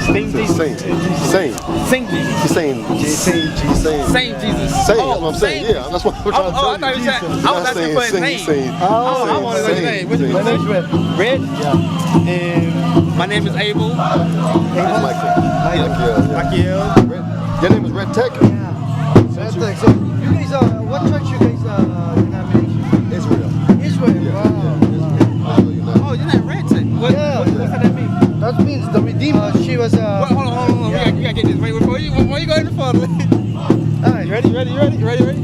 Same Jesus. Same. Same Jesus. He's saying Same Jesus. Same. That's what I'm saying. Yeah, that's what I'm trying to tell you. I thought you said. I was asking for his name. I want to know his name. What's his name? Red. Yeah. And my name is Abel. Michael. Your name is Red Tech? Yeah. Red Tech. So you guys what church you guys denomination? Israel. Yeah. Wow. Oh, you're not Red Tech. What's that mean? That means the Redeemer. She was Hold on. Yeah. You gotta get this right before you go in the photo. Alright. You ready?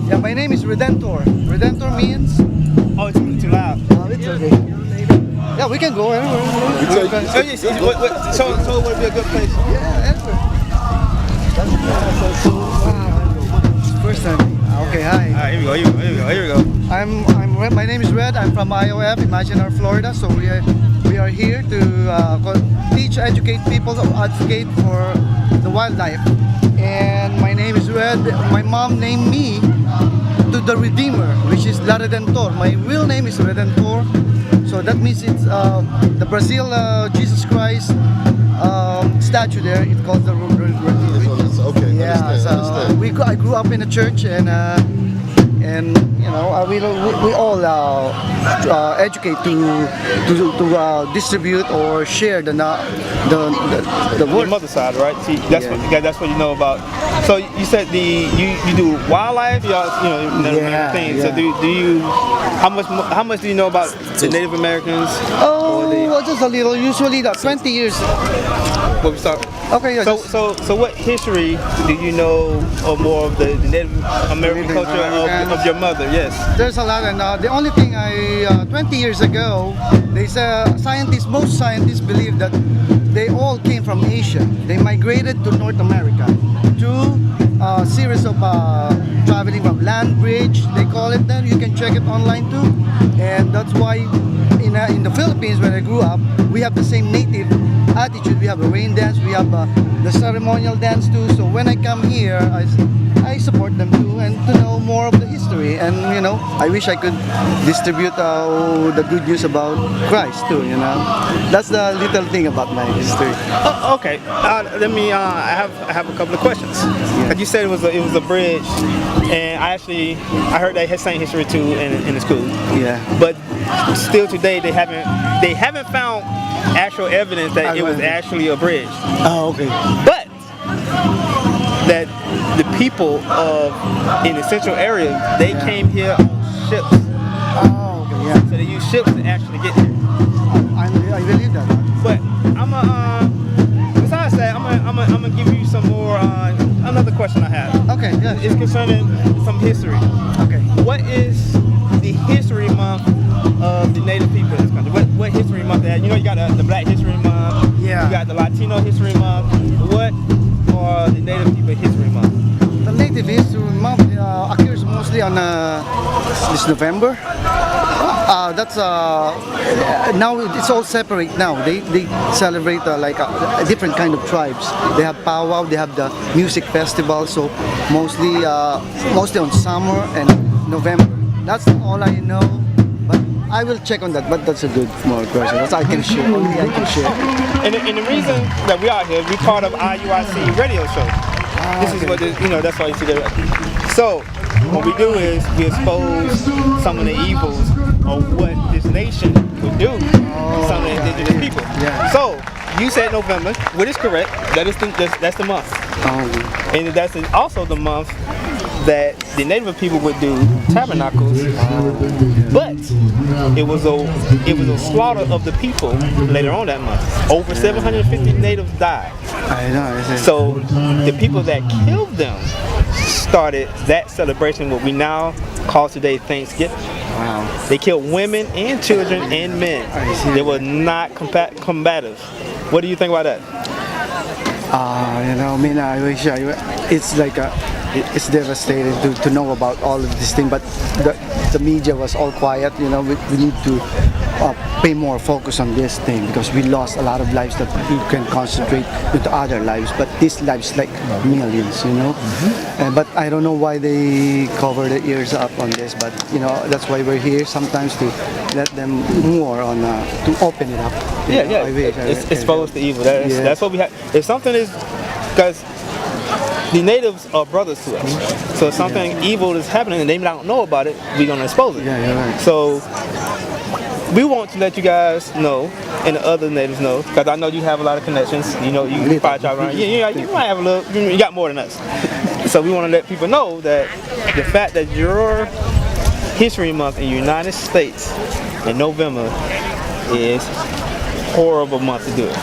Yeah, my name is Redentor. Redentor means Oh, it's too loud. it's okay. Yeah, we can go anywhere. So it would be a good place. Yeah, anywhere. Wow. First time. Okay, hi. Alright, here we go. My name is Red. I'm from IUIC, Imaginary, Florida. So we are here to teach, educate people, advocate for the wildlife. And my name is Red. My mom named me to the Redeemer, which is La Redentor. My real name is Redentor. So that means it's the Brazil Jesus Christ statue there. It's called the Redeemer. Okay. Yeah, I grew up in a church, and you know we all educate to distribute or share the Your word. mother's side, right? See, that's what you know about. So you said you do wildlife, things. So do you? How much do you know about the Native Americans? Oh, just a little. Usually, 20 years. What we start? Okay. Yeah, So what history do you know of more of the Native American culture of your mother? Yes. There's a lot, and the only thing 20 years ago, most scientists believe that they all came from Asia. They migrated to North America through a series of traveling from land bridge, they call it then. You can check it online too. And that's why in the Philippines, where I grew up, we have the same native attitude. We have a rain dance, we have the ceremonial dance too. So when I come here, I support them too, and to know more of the history. And I wish I could distribute the good news about Christ too. That's the little thing about my history. Oh, okay. Let me. I have a couple of questions. Yeah. Like you said, it was a bridge, and I heard they had same history too in the school. Yeah. But still today they haven't found actual evidence that it was actually a bridge. Oh, okay. But that the people in the central area, they came here on ships. Oh, okay, yeah. So they used ships to actually get here. I believe that. But besides that, I'm gonna give you some more. Another question I have. Okay, yeah. It's concerning some history. Okay. What is the history month of the Native people in this country? What history month they have? You got the Black History Month. Yeah. You got the Latino History Month. What are the Native people History Month? The Native History Month occurs mostly on this November. That's now it's all separate now. They celebrate like a different kind of tribes. They have powwow. They have the music festival. So mostly on summer and November. That's all I know. But I will check on that. But that's a good more question. That's I can share. Only I can share. And the reason that we are here, we part of IUIC radio show. This is what that's why you see that. So what we do is we expose some of the evils of what this nation would do to some of the indigenous people. Yeah. So you said November, which is correct. That's the month. And that's also the month that the Native people would do tabernacles, but it was a slaughter of the people later on that month. Over 750 natives died. I know. So the people that killed them started that celebration, what we now call today Thanksgiving. Wow. They killed women and children and men. They were not combative. What do you think about that? I wish it's like it's devastating to know about all of this thing, but the media was all quiet. We need to pay more focus on this thing, because we lost a lot of lives that we can concentrate into other lives, but these lives like millions, you know. But I don't know why they cover their ears up on this, but you know, that's why we're here sometimes, to let them more on to open it up. It's exposed to evil. That's what we have. If something is, because the natives are brothers to us, so if something evil is happening and they don't know about it, we're gonna expose it. Yeah, you're right. So we want to let you guys know, and the other natives know, because I know you have a lot of connections. You know, you probably travel around. You might have a little. You got more than us. So we want to let people know that the fact that your History Month in the United States in November is horrible month to do it.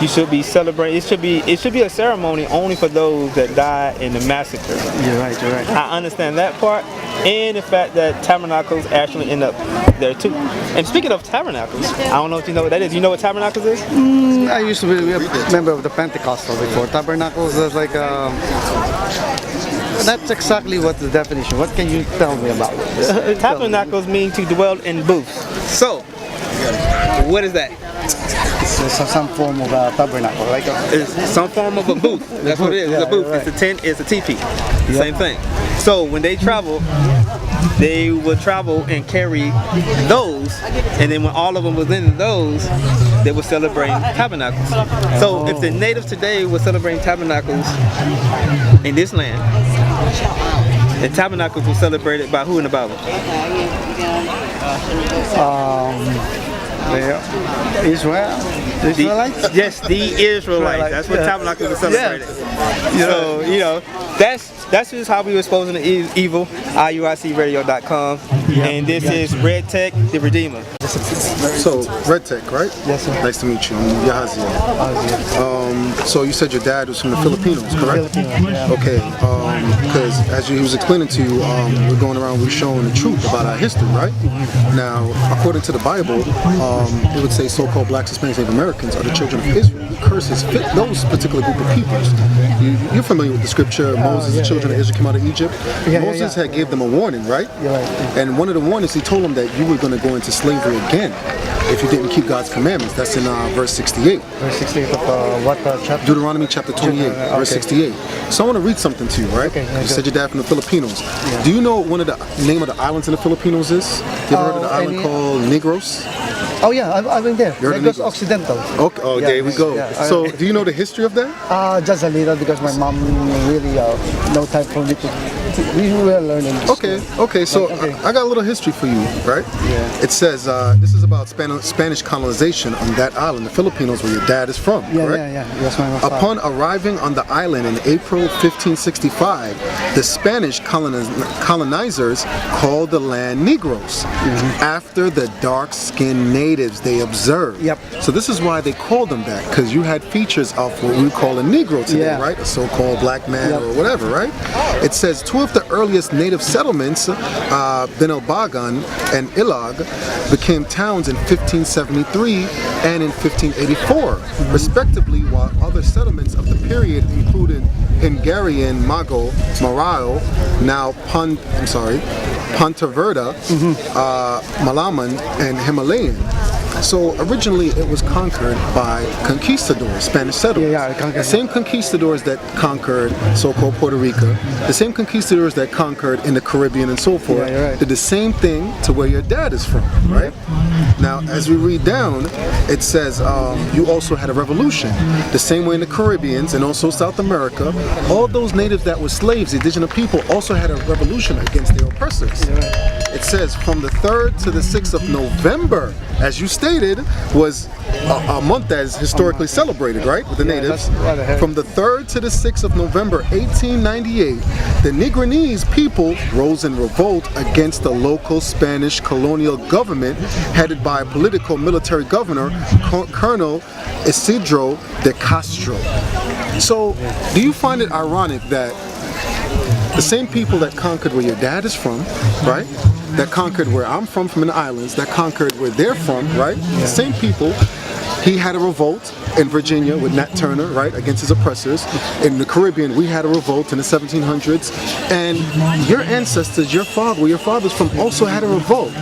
You should be celebrating. It should be a ceremony only for those that died in the massacre. You're right. You're right. I understand that part, and the fact that tabernacles actually end up there too. And speaking of tabernacles, I don't know if you know what that is. You know what tabernacles is? I used to be a member of the Pentecostal before. Tabernacles is like that's exactly what the definition. What can you tell me about it? Tabernacles mean to dwell in booths. So, what is that? It's some form of a tabernacle, like It's some form of a booth. That's what it is. It's a booth. Right. It's a tent. It's a teepee. Same thing. So when they travel, they would travel and carry those, and then when all of them was in those, they would celebrate tabernacles. So if the natives today were celebrating tabernacles in this land, the tabernacles were celebrated by who in the Bible? the Israelites? Yes, the Israelites. That's what tabernacles are celebrated. So, you know, that's just how we were exposing the evil. IUICradio.com. And this is Red Tech, the Redeemer. So, Red Tech, right? Yes, sir. Nice to meet you. I'm Yahazia. So you said your dad was from the Filipinos, correct? Filipinos, yeah. Okay, because as he was explaining to you, we're going around, we're showing the truth about our history, right? Now, according to the Bible, it would say so-called blacks, Hispanics, Native Americans are the children of Israel. The curses fit those particular group of peoples. You're familiar with the scripture, Moses, the children of Israel came out of Egypt. Moses had gave them a warning, right? You're right. And one of the warnings, he told them that you were going to go into slavery again if you didn't keep God's commandments. That's in verse 68. Verse 68 of what chapter? Deuteronomy chapter 28, verse 68. So I want to read something to you, right? Okay, you said your dad from the Filipinos. Do you know one of the name of the islands in the Filipinos is? You ever heard of the island called Negros? Oh yeah, I've been there. You're Negros Negros. Occidental. Okay, oh, there we go. Yeah. So do you know the history of that? Just a little, because my mom really no time for me to. We were learning. Okay. So I got a little history for you, right? Yeah. It says this is about Spanish colonization on that island, the Filipinos, where your dad is from. Correct? Yeah. Yes, my mom. Upon arriving on the island in April 1565, the Spanish colonizers called the land Negros after the dark-skinned natives they observed. Yep. So this is why they called them that, because you had features of what we call a Negro today, right? A so-called black man or whatever, right? It says two of the earliest native settlements, Benelbagan and Ilag, became towns in 1573 and in 1584, respectively, while other settlements of the period included Hungarian, Mago, Marao, now Pontevedra, Malaman, and Himalayan. So originally it was conquered by conquistadors, Spanish settlers. The same conquistadors that conquered so-called Puerto Rico, the same conquistadors that conquered in the Caribbean and so forth, did the same thing to where your dad is from, right? Now, as we read down, it says you also had a revolution. The same way in the Caribbeans and also South America, all those natives that were slaves, the indigenous people, also had a revolution against their oppressors. It says from the 3rd to the 6th of November, as you stated, was a month that is historically celebrated, right, with the natives. From the 3rd to the 6th of November 1898, the Negrinese people rose in revolt against the local Spanish colonial government headed by political military governor Colonel Isidro de Castro. So, do you find it ironic that the same people that conquered where your dad is from, right? That conquered where I'm from in the islands, that conquered where they're from, right? The same people. He had a revolt in Virginia with Nat Turner, right, against his oppressors. In the Caribbean, we had a revolt in the 1700s. And your ancestors, your father, where your father's from, also had a revolt.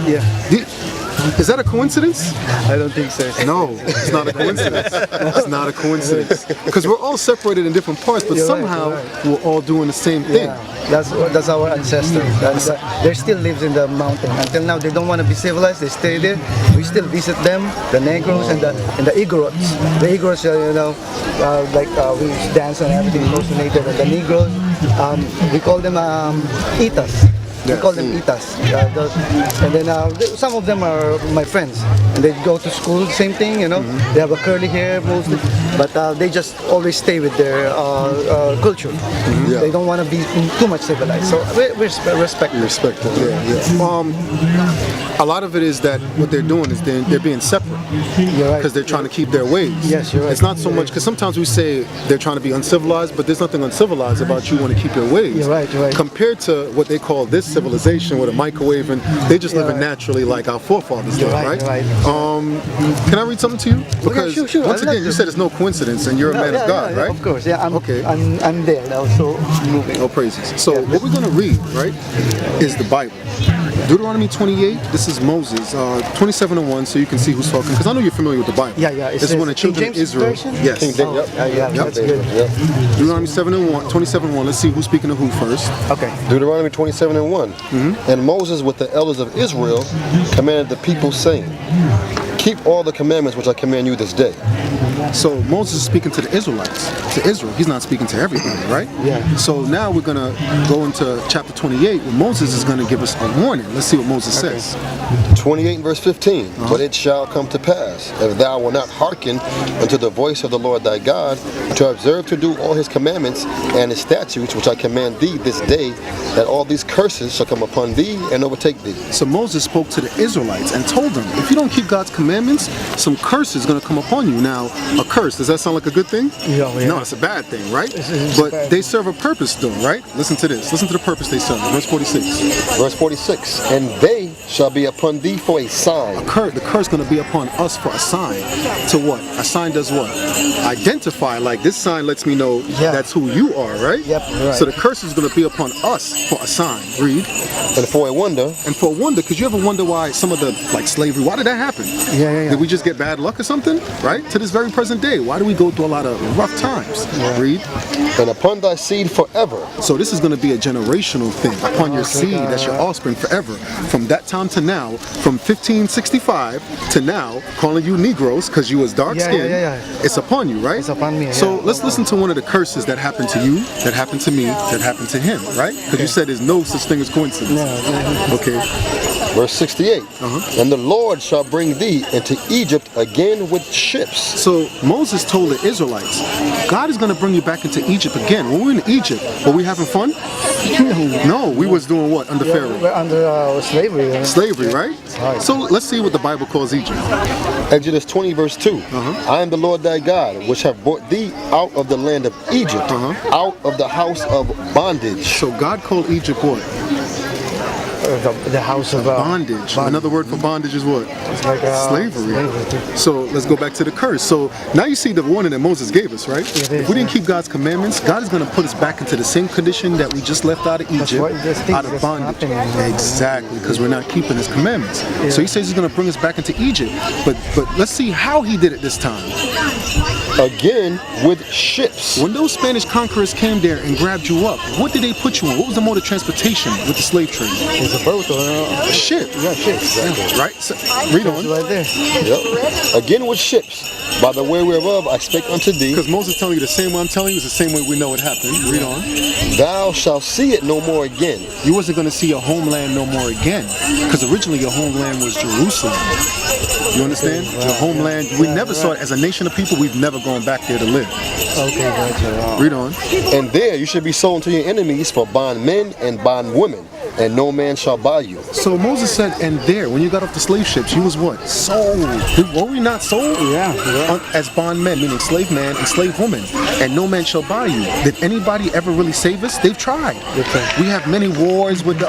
Is that a coincidence? I don't think so. No, it's not a coincidence. It's not a coincidence. Because we're all separated in different parts, but somehow we're all doing the same thing. Yeah, that's our ancestors. They still lives in the mountain. Until now, they don't want to be civilized. They stay there. We still visit them, the Negros and the Igorots. The Igorots, we dance and everything close to native. And the Negroes, we call them Itas. We call them Itas. And then some of them are my friends. And they go to school, same thing, you know. They have a curly hair mostly. But they just always stay with their culture. They don't want to be too much civilized. So we respect them. Respect them, a lot of it is that what they're doing is they're being separate. You're right. Because they're trying to keep their ways. Yes, you're right. It's not so much, because sometimes we say they're trying to be uncivilized, but there's nothing uncivilized about you want to keep your ways. You're right, you're right. Compared to what they call this civilization with a microwave, and they just living naturally like our forefathers did, right? You're right. Can I read something to you? Because sure. once again, you said it's no coincidence, and you're a man of God, right? Of course, yeah. Okay. I'm there now, so moving. No praises. So what we're going to read, right, is the Bible. Deuteronomy 28, this is Moses, 27:1, so you can see who's talking, because I know you're familiar with the Bible. Yeah. This is when the children of Israel. Yes. King James. That's good. Deuteronomy 27:1. Let's see who's speaking to who first. Okay. Deuteronomy 27:1. And Moses with the elders of Israel commanded the people, saying, keep all the commandments which I command you this day. So Moses is speaking to the Israelites, to Israel. He's not speaking to everybody, right? Yeah. So now we're going to go into chapter 28, where Moses is going to give us a warning. Let's see what Moses says. 28 and verse 15. But it shall come to pass, if thou wilt not hearken unto the voice of the Lord thy God, to observe to do all his commandments and his statutes which I command thee this day, that all these curses shall come upon thee and overtake thee. So Moses spoke to the Israelites and told them, if you don't keep God's commandments, some curse is going to come upon you. Now, a curse, does that sound like a good thing? Yeah. No, it's a bad thing, right? It's but bad. they serve a purpose though, right? Listen to this. Listen to the purpose they serve. Verse 46. Verse 46. And they shall be upon thee for a sign. The curse is going to be upon us for a sign. To what? A sign does what? Identify, like this sign lets me know that's who you are, right? Yep, right. So the curse is going to be upon us for a sign. Read. And for a wonder. And for a wonder, because you ever wonder why some of the, like slavery, why did that happen? Yeah. Did we just get bad luck or something? Right? To this very present day, why do we go through a lot of rough times? Read. And upon thy seed forever. So this is going to be a generational thing upon your seed, that's your offspring forever. From that time to now, from 1565 to now, calling you Negroes because you was dark skinned, it's upon you, right? It's upon me. So let's listen to one of the curses that happened to you, that happened to me, that happened to him, right? Because you said there's no such thing as coincidence. Okay. Verse 68. And the Lord shall bring thee into Egypt again with ships. So Moses told the Israelites, God is going to bring you back into Egypt again. When we were in Egypt, were we having fun? No, we was doing what under Pharaoh? We're under slavery. Slavery, right? So let's see what the Bible calls Egypt. Exodus 20 verse 2. I am the Lord thy God, which have brought thee out of the land of Egypt, out of the house of bondage. So God called Egypt what? The house of bondage. Another word for bondage is what? It's like slavery. So let's go back to the curse. So now you see the warning that Moses gave us, right? If we didn't keep God's commandments, God is going to put us back into the same condition that we just left out of Egypt, out of bondage. Exactly, because we're not keeping his commandments. So he says he's going to bring us back into Egypt. But let's see how he did it this time. Again with ships. When those Spanish conquerors came there and grabbed you up, what did they put you on? What was the mode of transportation with the slave trade? It's a boat or a ship. Yeah, ship. Exactly. Right? So, read on. Right there. Yep. Again with ships, by the way whereof I spake unto thee. Because Moses telling you the same way I'm telling you is the same way we know it happened. Read on. Thou shalt see it no more again. You wasn't going to see your homeland no more again. Because originally your homeland was Jerusalem. You understand? Your homeland, we never saw it as a nation of people. We've never gone back there to live. Okay, gotcha. Read on. And there you should be sold to your enemies for bondmen and bondwomen, and no man shall buy you. So Moses said, and there, when you got off the slave ships, you was what? Sold. Were we not sold? Yeah. As bondmen, meaning slave man and slave woman, and no man shall buy you. Did anybody ever really save us? They've tried. We have many wars with the,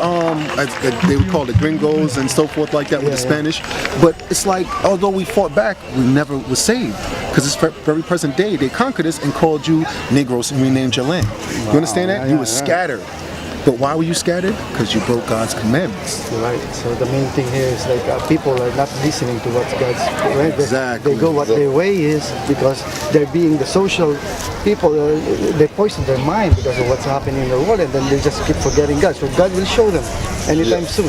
they would call the gringos and so forth like that with the Spanish. But it's like, although we fought back, we never was saved. Because it's very present day, they conquered us and called you Negroes and renamed your land. You understand that? You were scattered. But why were you scattered? Because you broke God's commandments. Right. So the main thing here is like people are not listening to what God's right. Exactly. They go what their way is because they're being the social people. They poison their mind because of what's happening in the world, and then they just keep forgetting God. So God will show them anytime soon,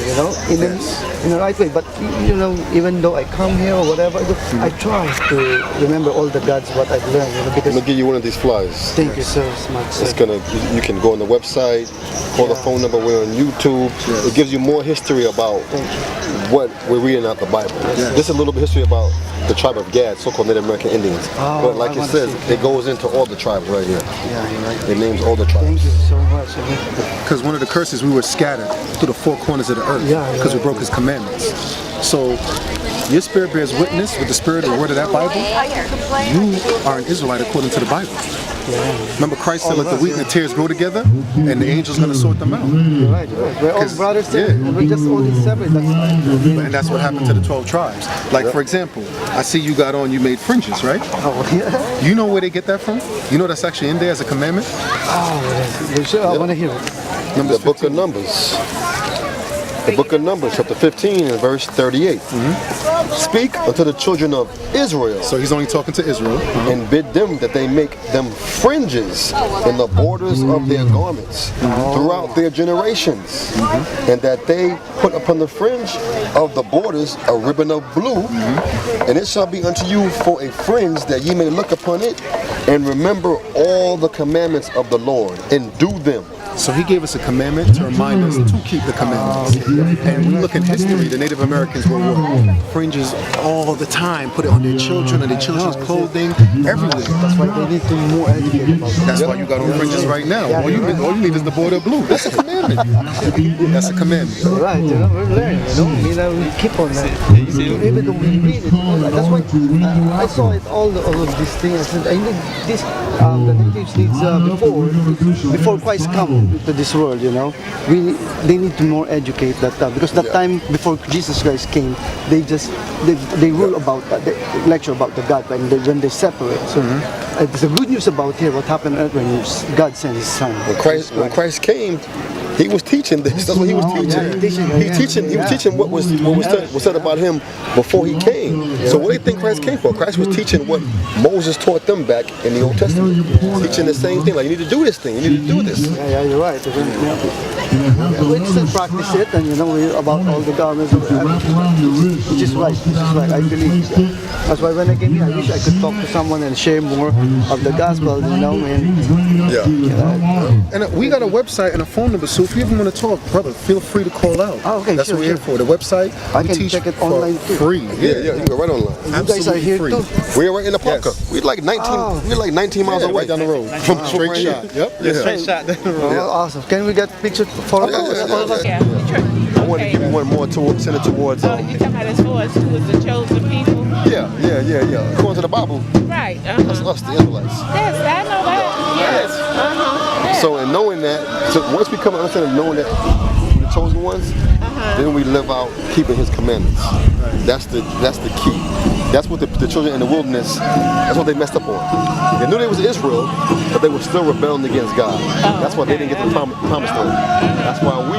in the right way. But even though I come here or whatever, I try to remember all the Gods what I've learned. Because I'm gonna give you one of these flyers. Thank you so much. It's you can go on the website, call the phone number. We're on YouTube. It gives you more history about what we're reading out the Bible. This is a little bit history about the tribe of Gad, so-called Native American Indians. But like it says, it goes into all the tribes right here. Yeah, you're right. It names all the tribes. Thank you so much. Because one of the curses, we were scattered through the four corners of the earth because we broke His commandments. So your spirit bears witness with the spirit and word of that Bible. You are an Israelite according to the Bible. Remember Christ said, let the wheat and the tares grow together, and the angel's going to sort them out. You're right. We're all brothers there. We're just only separate. And that's what happened to the 12 tribes. Like, for example, I see you made fringes, right? Oh, yeah. You know where they get that from? You know that's actually in there as a commandment? I want to hear it. The book of Numbers. The book of Numbers, chapter 15 and verse 38. Speak unto the children of Israel. So he's only talking to Israel. And bid them that they make them fringes in the borders of their garments throughout their generations. And that they put upon the fringe of the borders a ribbon of blue. And it shall be unto you for a fringe, that ye may look upon it and remember all the commandments of the Lord and do them. So he gave us a commandment to remind us to keep the commandments. And we look in history, the Native Americans were fringes all the time, put it on their children and their children's clothing, everywhere. That's why they need to be more educated about it. That's why you got on fringes right now. All you need is the border blue. That's a commandment. That's a commandment. Right, we're learning, we keep on that. Even though we read it, that's why I saw it, all of these things. I said, I need this, the natives needs, before Christ come to this world, they need to more educate that because that time before Jesus Christ came, they rule about they lecture about the God when they separate. So the good news about here, what happened when God sent His Son. When Christ came, He was teaching this. That's what He was teaching. He was teaching what was said about Him before He came. So what do you think Christ came for? Christ was teaching what Moses taught them back in the Old Testament. Teaching the same thing, like you need to do this thing, you need to do this. Yeah, you're right. We still practice it, and about all the garments, which is right. I believe. That's why when I came here, I wish I could talk to someone and share more of the gospel. And we got a website and a phone number, so if you ever want to talk, brother, feel free to call out. Oh, okay, that's what we're here for. The website, I can check it online too. Free. Yeah, you can go right online. You guys are here free. too. We're right in the park. We're like 19 miles away. Right down the road. From straight shot. Yep. Straight shot down the road. Awesome. Can we get pictures for us? I want to give you one more send it towards. Oh, you talking about as far as who is the chosen people? Yeah. According to the Bible, Right. that's us, the Israelites. Yes, I know that. Yes. So in knowing that, so once we come to understand knowing that we're the chosen ones, then we live out keeping His commandments. That's the key. That's what the children in the wilderness, that's what they messed up on. They knew they was Israel, but they were still rebelling against God. That's why they didn't get the promised land. That's why we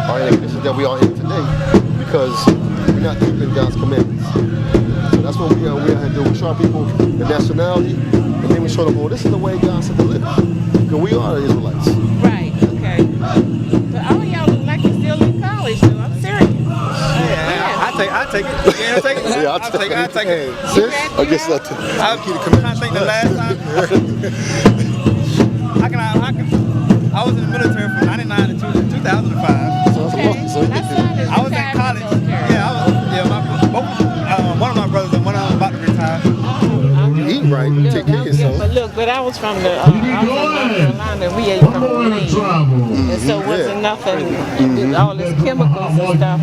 are in the condition that we are in today, because we're not keeping God's commandments. So that's what we are here to do. We show our people the nationality, and then we show them, this is the way God said to live. Because we are the Israelites. Right, okay. But all y'all look like you're still in college, though. I'm serious. I take it. Yeah, take it. Yeah, I take it. Sis, I guess that. I'm trying to think the last time. I was in the military from 99 to 2005. I was in college. One of my brothers and one of them about to retire. Eat right, take care of yourself. But I was from North Carolina. We ate from the land, and so wasn't nothing. All this chemicals and stuff,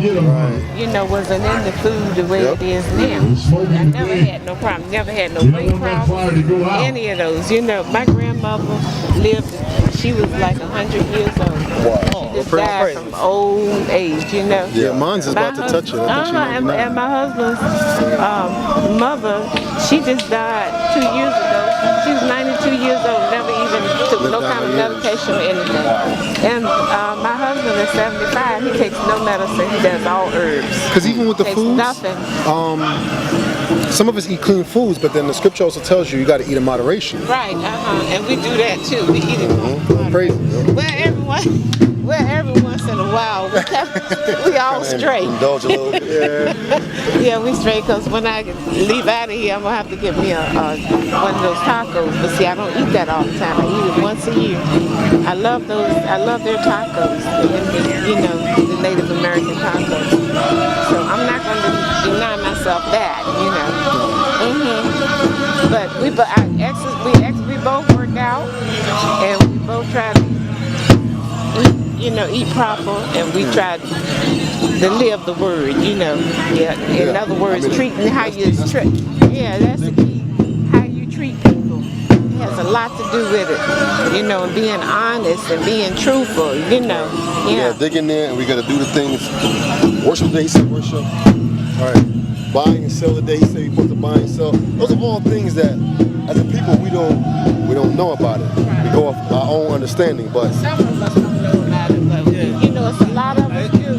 wasn't in the food the way it is now. I never had no problem. Never had no weight problem. Any of those. My grandmother lived. She was like 100 years old. Wow. She just died from old age. Yeah, mine's about to touch it. And my husband's mother, she just died 2 years ago. She was 92 years old, never even took no kind of medication or anything. And my husband 175, he takes no medicine. He does all herbs. Because even with the Takes foods, nothing. some of us eat clean foods, but then the scripture also tells you got to eat in moderation. Right, and we do that too. We eat it. Crazy. Well, every once in a while, we all straight. Indulge a little bit. Yeah, we straight, because when I leave out of here, I'm going to have to get me one of those tacos. But see, I don't eat that all the time. I eat it once a year. I love their tacos, the Native American tacos. So I'm not going to deny myself that, But we both work out, and we both try to eat proper, and we try to live the word, In other words, treating how you treat. Yeah, that's the key. How you treat people. It has a lot to do with it, and being honest and being truthful, Yeah, dig in there, and we got to do the things. Worship the day, he said worship. All right. Buying and sell the day, he said we're supposed to buy and sell. Those are all things that, as a people, we don't know about it. We go off our own understanding, but some of us don't know about it, but it's a lot of us do.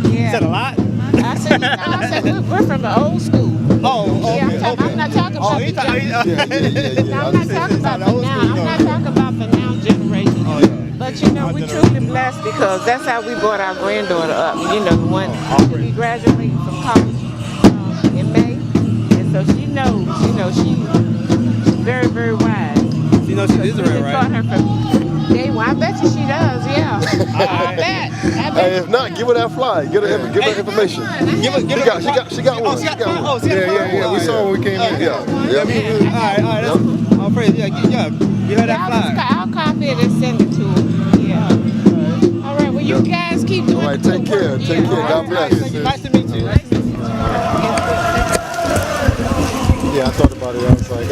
You said a lot? I said we're from the old school. Okay. I'm not talking about the young. I'm not talking about the now. I'm not talking about the now generation. But we're truly blessed, because that's how we brought our granddaughter up. The one we graduating from college in May, and so she knows. She's very, very wise. She knows she's Israel, right? Taught her from day one. I bet you she does. Yeah. I bet. hey, if not, give her that fly. Give her information. She got one. Yeah. We saw when we came in. Yeah. All right. All praise. Give her that fly. I'll copy it and send it to her. Yeah. All right. Well, you guys keep doing. All right. Take care. Take care. God bless. Nice to meet you. Yeah, I thought about it. I was like,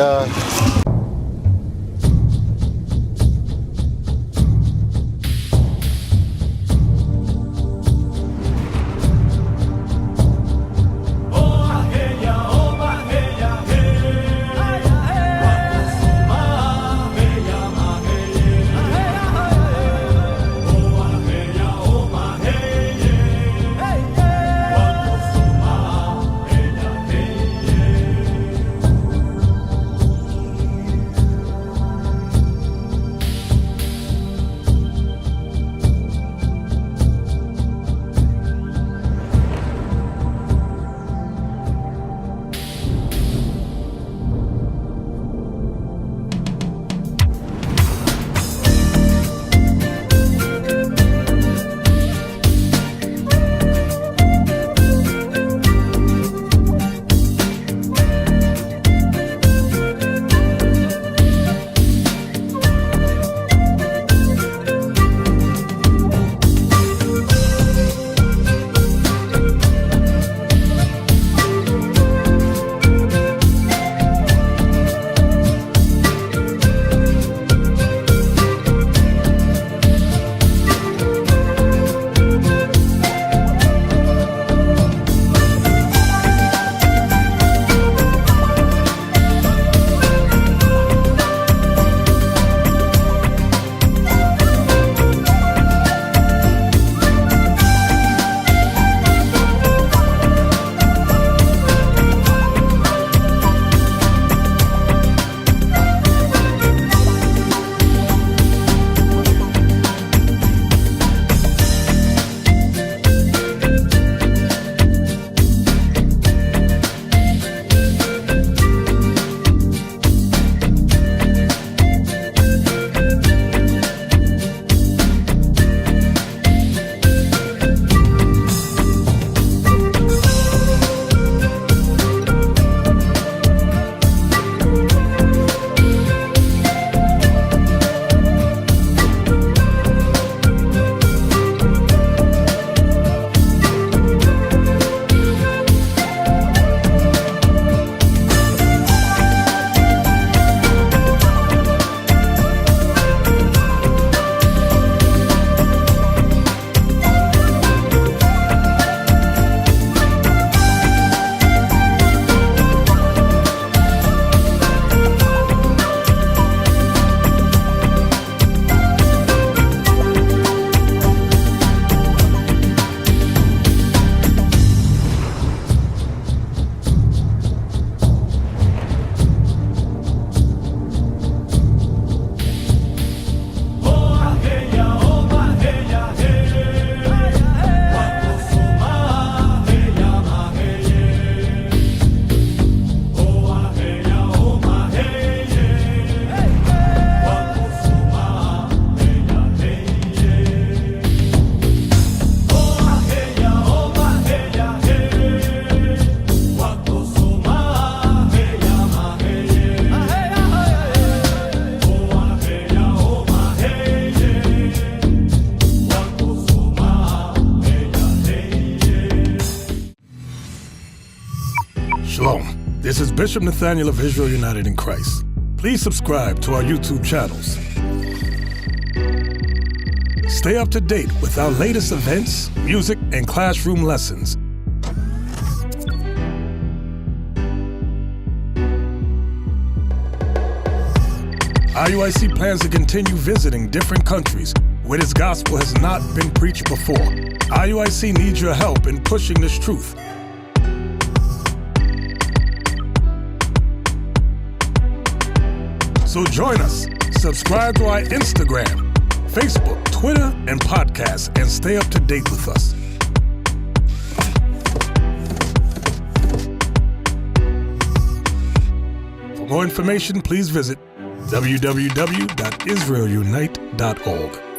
is Bishop Nathaniel of Israel United in Christ. Please subscribe to our YouTube channels. Stay up to date with our latest events, music, and classroom lessons. IUIC plans to continue visiting different countries where this gospel has not been preached before. IUIC needs your help in pushing this truth. So join us. Subscribe to our Instagram, Facebook, Twitter, and podcast, and stay up to date with us. For more information, please visit www.israelunite.org.